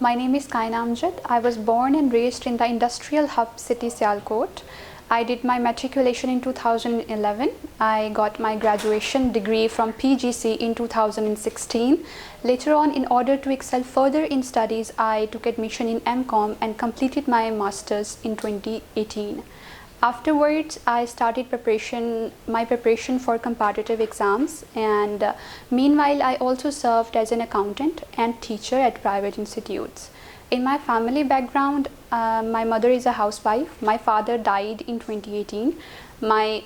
My name is Kaina Amjad. I was born and raised in the industrial hub city Sialkot. I did my matriculation in 2011. I got my graduation degree from PGC in 2016. Later on, in order to excel further in studies, I took admission in MCom and completed my master's in 2018. Afterwards, I started my preparation for competitive exams, and meanwhile, I also served as an accountant and teacher at private institutes. In my family background, my mother is a housewife. My father died in 2018.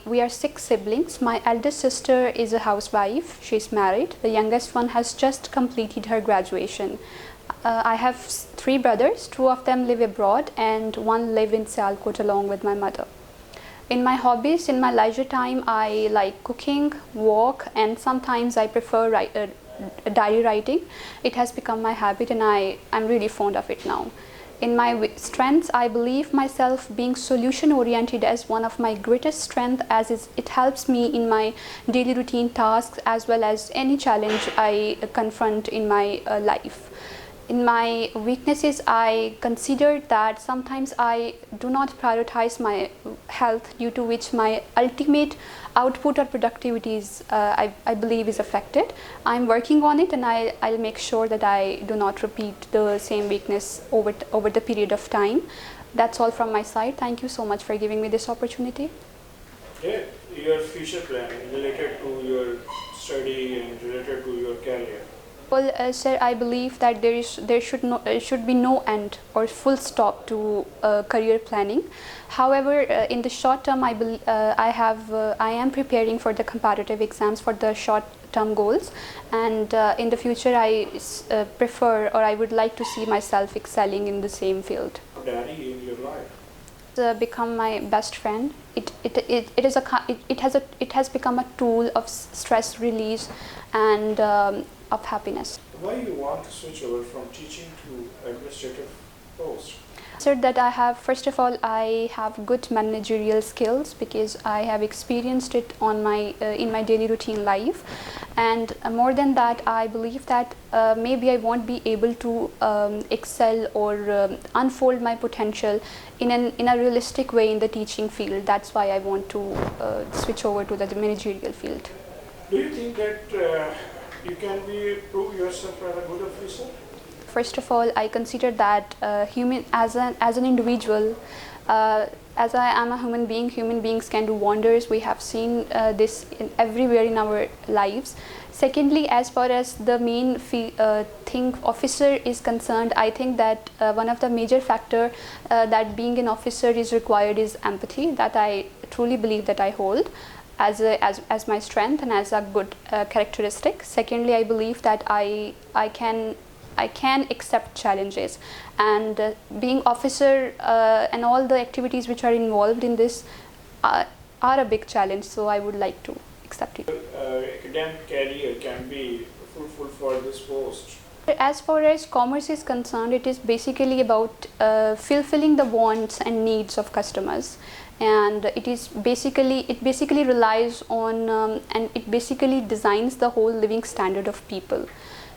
We are 6 siblings. My eldest sister is a housewife. She's married. The youngest one has just completed her graduation. I have 3 brothers. 2 of them live abroad and 1 live in Sialkot along with my mother. In my hobbies, in my leisure time, I like cooking, walk, and sometimes I prefer diary writing. It has become my habit and I'm really fond of it now. In my strengths, I believe myself being solution oriented as one of my greatest strengths, as it helps me in my daily routine tasks as well as any challenge I confront in my life. In my weaknesses, I consider that sometimes I do not prioritize my health, due to which my ultimate output or productivity I believe is affected. I'm working on it, and I'll make sure that I do not repeat the same weakness over the period of time. That's all from my side. Thank you so much for giving me this opportunity. Yeah, your future plan related to your study and related to your career. Well, sir, I believe that there should be no end or full stop to career planning. However, in the short term, I am preparing for the competitive exams for the short term goals, and in the future I prefer, or I would like to see myself excelling in the same field. Daddy in your life? Become my best friend. It has become a tool of stress release and of happiness. Why you want to switch over from teaching to administrative post? So that I have, first of all, I have good managerial skills because I have experienced it on in my daily routine life, and more than that, I believe that maybe I won't be able to excel or unfold my potential in a realistic way in the teaching field. That's why I want to switch over to the managerial field. Do you think that you can prove yourself as a good officer? First of all, I consider that as an individual, as I am a human being, human beings can do wonders. We have seen this everywhere in our lives. Secondly, as far as the main thing officer is concerned, I think that one of the major factor that being an officer is required is empathy. That I truly believe that I hold as my strength and as a good characteristic. Secondly, I believe that I can accept challenges, and being officer and all the activities which are involved in this are a big challenge, so I would like to accept it. Academic career can be fruitful for this post. As far as commerce is concerned, it is basically about fulfilling the wants and needs of customers, and it basically relies on and it basically designs the whole living standard of people.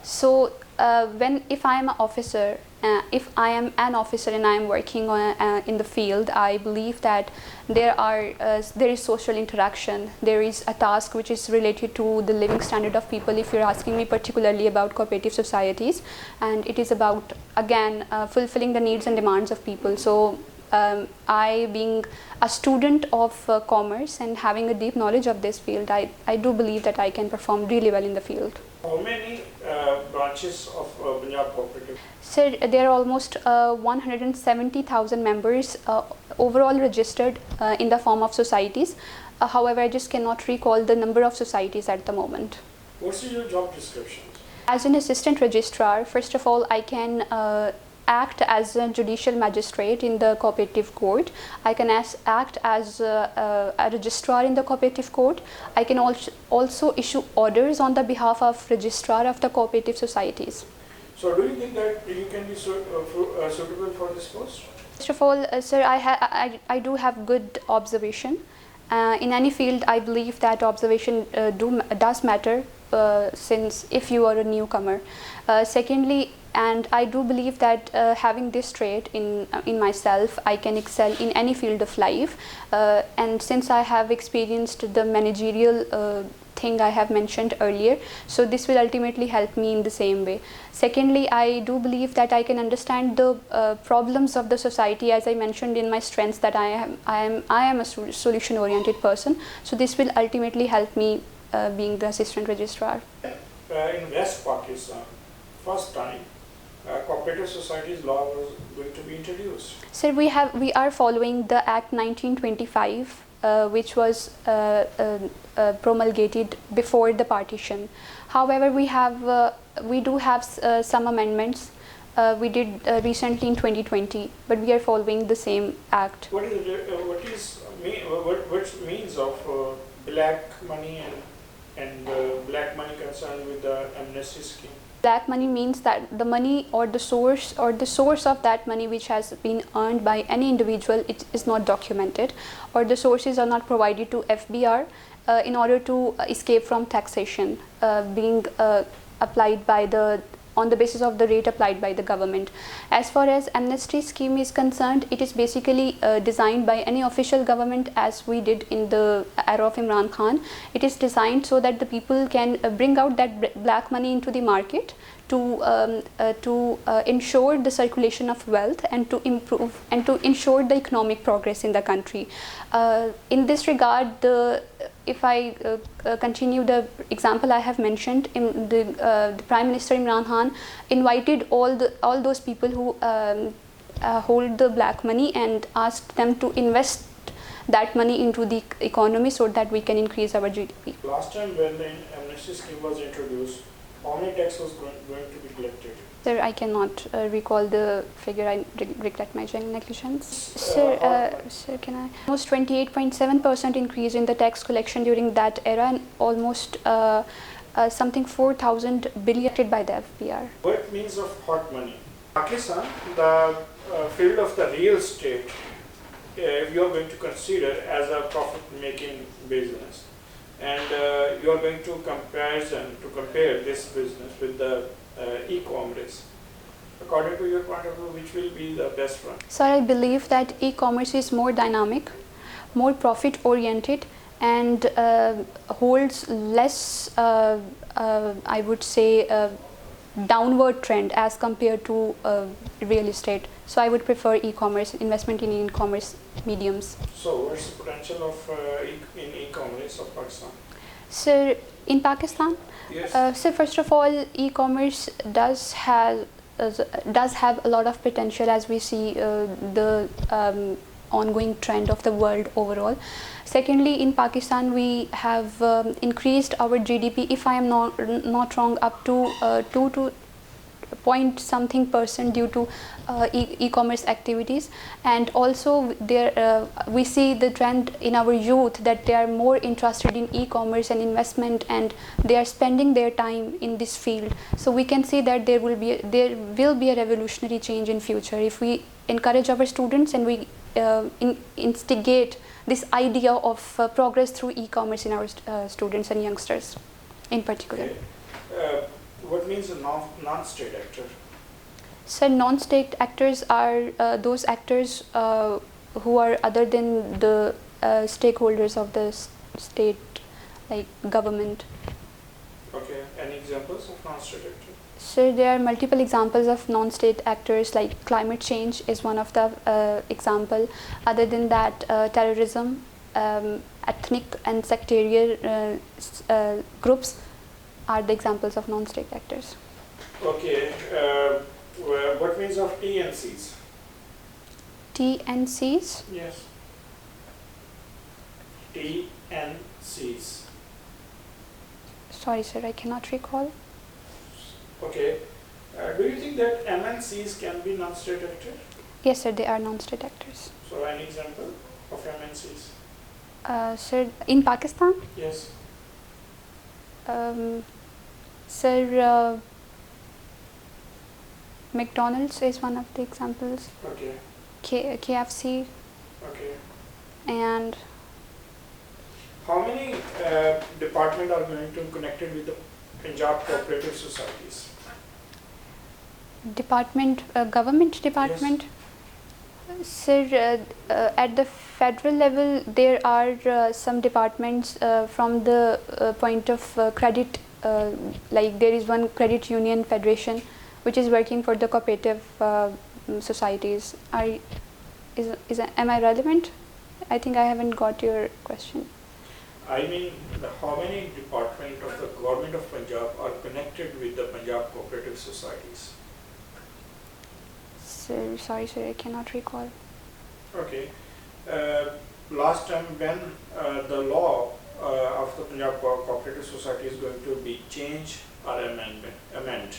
So if I am an officer, and I am working in the field, I believe that there is social interaction. There is a task which is related to the living standard of people. If you're asking me particularly about cooperative societies, and it is about, again, fulfilling the needs and demands of people. So I, being a student of commerce and having a deep knowledge of this field, I do believe that I can perform really well in the field. How many branches of Punjab Cooperative? So there are almost 170,000 members overall registered in the form of societies. However, I just cannot recall the number of societies at the moment. What's your job description? As an assistant registrar, first of all, I can act as a judicial magistrate in the cooperative court. I can act as a registrar in the cooperative court. I can also issue orders on the behalf of registrar of the cooperative societies. So do you think that you can be suitable for this post? First of all, sir, I do have good observation. In any field, I believe that observation does matter, since if you are a newcomer. Secondly, and I do believe that having this trait in myself, I can excel in any field of life. And since I have experienced the managerial thing I have mentioned earlier, so this will ultimately help me in the same way. Secondly, I do believe that I can understand the problems of the society, as I mentioned in my strengths, that I am a solution oriented person. So this will ultimately help me being the assistant registrar. In West Pakistan, first time cooperative societies law was going to be introduced. So we are following the Act 1925, which was promulgated before the partition. However, we do have some amendments we did recently in 2020, but we are following the same act. What means of black money and black money concerned with the amnesty scheme? Black money means that the money or the source of that money which has been earned by any individual, it is not documented, or the sources are not provided to FBR in order to escape from taxation being applied by on the basis of the rate applied by the government. As far as amnesty scheme is concerned, it is basically designed by any official government, as we did in the era of Imran Khan. It is designed so that the people can bring out that black money into the market to ensure the circulation of wealth and to improve and to ensure the economic progress in the country. In this regard, if I continue the example I have mentioned, the Prime Minister Imran Khan invited all those people who hold the black money and asked them to invest that money into the economy so that we can increase our GDP. Last time when the amnesty scheme was introduced, how many tax was going to be collected? Sir, I cannot recall the figure. I regret my negligence. Sir, can I? Almost 28.7% increase in the tax collection during that era, and almost something 4,000 billion by the FBR. What means of hot money? Pakistan, the field of the real estate, if you are going to consider as a profit-making business, and you are going to compare this business with the e-commerce. According to your point of view, which will be the best one? So I believe that e-commerce is more dynamic, more profit-oriented, and holds less, I would say, downward trend as compared to real estate. So I would prefer e-commerce, investment in e-commerce mediums. So what's the potential of in e-commerce of Pakistan? So in Pakistan, yes. So first of all, e-commerce does have a lot of potential, as we see the ongoing trend of the world overall. Secondly, in Pakistan, we have increased our GDP, if I am not wrong, up to 2 point something percent due to e-commerce activities. And also there we see the trend in our youth that they are more interested in e-commerce and investment, and they are spending their time in this field. So we can see that there will be a revolutionary change in future if we encourage our students and we instigate this idea of progress through e-commerce in our students and youngsters in particular. Okay. What means a non-state actor? So non-state actors are those actors who are other than the stakeholders of the state, like government. Okay. Any examples of non-state actors? So there are multiple examples of non-state actors, like climate change is one of the example. Other than that, terrorism, ethnic and sectarian groups are the examples of non-state actors. Okay. What means of TNCs? TNCs? Yes. TNCs. Sorry, sir, I cannot recall. Okay. Do you think that MNCs can be non-state actors? Yes, sir, they are non-state actors. So, an example of MNCs? Sir, in Pakistan? Yes. Sir, McDonald's is one of the examples. Okay. KFC. Okay. And how many departments are going to be connected with the Punjab cooperative societies? Department, government department. Sir, at the federal level, there are some departments from the point of credit, like there is one credit union federation which is working for the cooperative societies. Am I relevant? I think I haven't got your question. I mean, how many departments of the government of Punjab are connected with the Punjab cooperative societies? Sir, sorry, sir, I cannot recall. Okay. Last time when the law of the Punjab cooperative society is going to be changed or amended?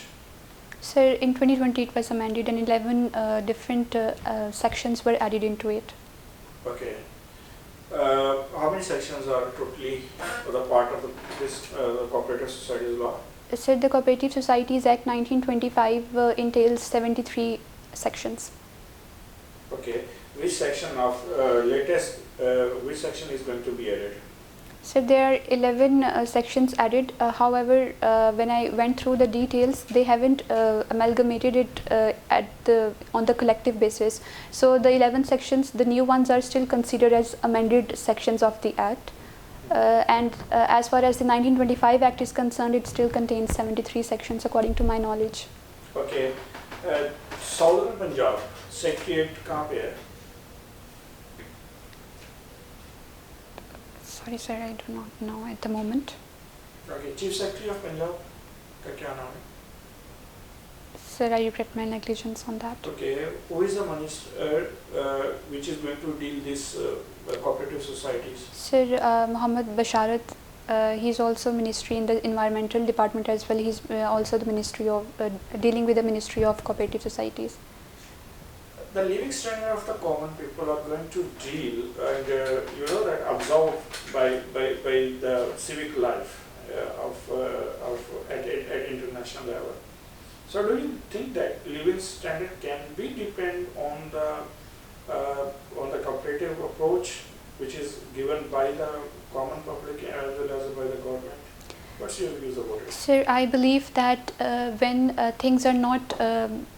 Sir, in 2020 it was amended and 11 different sections were added into it. Okay. How many sections are totally the part of this the cooperative societies law? Sir, the Cooperative Societies Act 1925 entails 73 sections. Okay. Which section of which section is going to be added? So there are 11 sections added. However, when I went through the details, they haven't amalgamated it on the collective basis. So the 11 sections, the new ones are still considered as amended sections of the Act. And as far as the 1925 Act is concerned, it still contains 73 sections according to my knowledge. Okay. Southern Punjab, Secretariat कहाँ पे है? Sorry, sir, I do not know at the moment. Okay, Chief Secretary of Punjab का क्या नाम है? Sir, I regret my negligence on that. Okay, who is the minister which is going to deal this cooperative societies? Sir, Muhammad Basharat, he is also ministry in the environmental department as well. He is also the ministry of dealing with the ministry of cooperative societies. The living standard of the common people are going to deal and you know that absorbed by the civic life at international level. So do you think that living standard can be depend on the cooperative approach which is given by the common public as well as by the government? What's your views about it? Sir, I believe that when things are not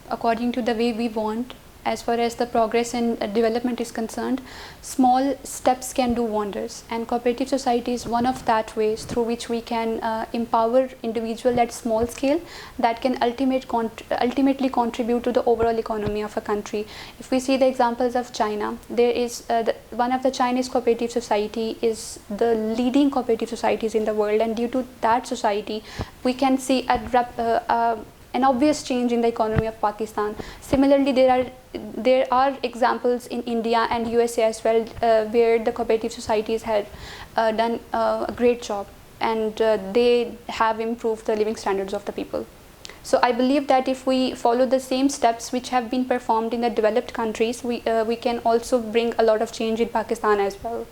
according to the way we want, as far as the progress and development is concerned, small steps can do wonders, and cooperative society is one of that ways through which we can empower individual at small scale that can ultimately contribute to the overall economy of a country. If we see the examples of China, there is one of the Chinese cooperative society is the leading cooperative societies in the world, and due to that society we can see an obvious change in the economy of Pakistan. Similarly, there are examples in India and USA as well where the cooperative societies have done a great job, and they have improved the living standards of the people. So I believe that if we follow the same steps which have been performed in the developed countries, we can also bring a lot of change in Pakistan as well.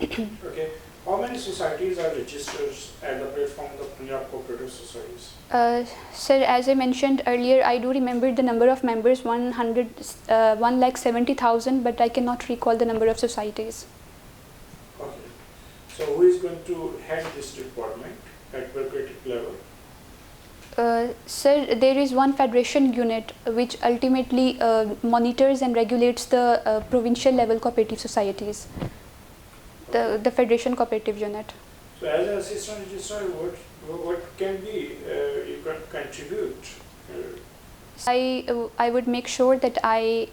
Okay. How many societies are registered at the platform of the Punjab Cooperative Societies? Sir, as I mentioned earlier, I do remember the number of members, 1,70,000, but I cannot recall the number of societies. Okay. So who is going to head this department at bureaucratic level? Sir, there is one federation unit which ultimately monitors and regulates the provincial level cooperative societies. The Federation Cooperative Unit. So as an assistant registrar, what can be you can contribute? I would make sure that I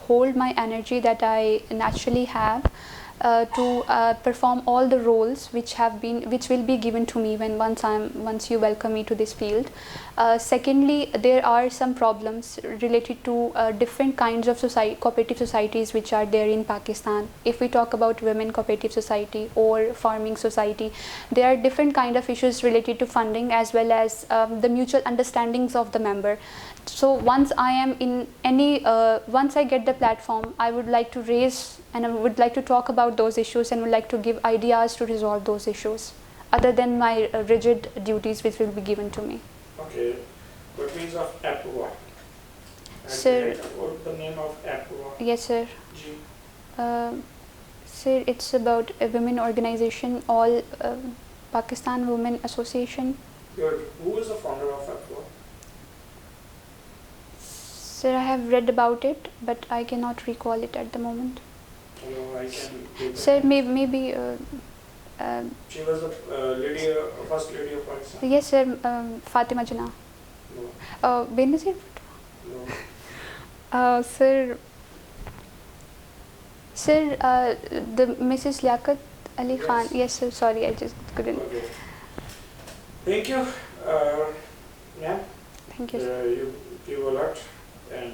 hold my energy that I naturally have to perform all the roles which will be given to me once you welcome me to this field. Secondly, there are some problems related to different kinds of cooperative societies which are there in Pakistan. If we talk about women cooperative society or farming society, there are different kind of issues related to funding as well as the mutual understandings of the member. So once I get the platform, I would like to raise and I would like to talk about those issues and would like to give ideas to resolve those issues, other than my rigid duties which will be given to me. Okay. What means of APWA? Sir, what the name of APWA? Yes, sir. G. Sir, it's about a women organization, all Pakistan Women Association. Who is the founder of APWA? Sir, I have read about it, but I cannot recall it at the moment. No, I can give Sir, it. maybe. She was the first lady of Pakistan? Yes, sir. Fatima Jinnah. No, Benazir. no. Sir. Sir, the Mrs. Liaquat Ali Yes. Khan. Yes, sir. Sorry, I just couldn't. Okay. Thank you, ma'am. Thank you, sir. You give a lot, and